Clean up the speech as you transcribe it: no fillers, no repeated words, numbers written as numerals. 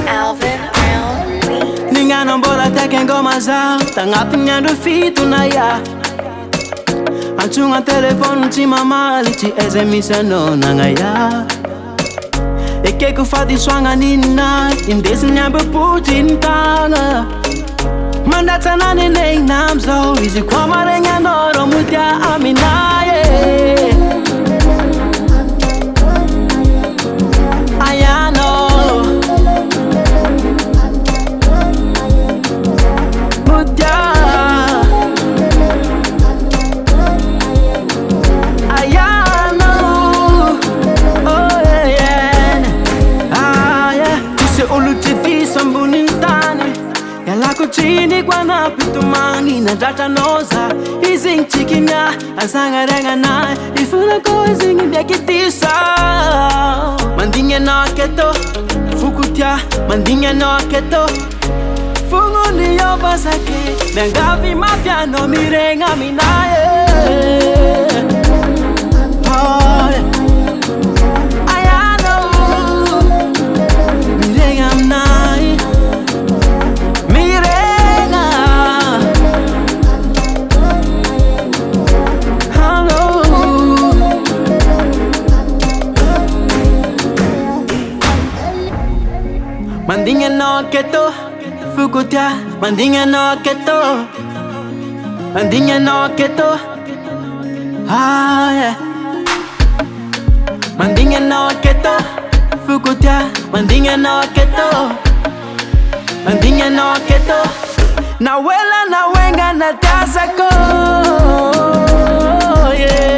Alvin around me. Ninga não bola até quem goma já. Tá ngatinhando fito na ya. Anchunga telefone ti mama lichi esemisa no nangaya. Eke ku fati swanga nina. Indesi nyambe putin tanga. Mandata na nene namzo. Izi kwa marenga noro mutia aminaye. Chini kwa na pitumani na data noza izing chikinya asanga renga na ifuna ko izing ndekitisa mandinga na keto fukutia mandinga na keto fungu niyo basake nengavi mafia no mirenga minaye Mandinga no keto, fukutia. Mandinga no keto, mandinga no keto. Ah yeah. Mandinga no keto, fukutia. Mandinga no keto, mandinga no keto. Na wela na wenga na tasako. Yeah.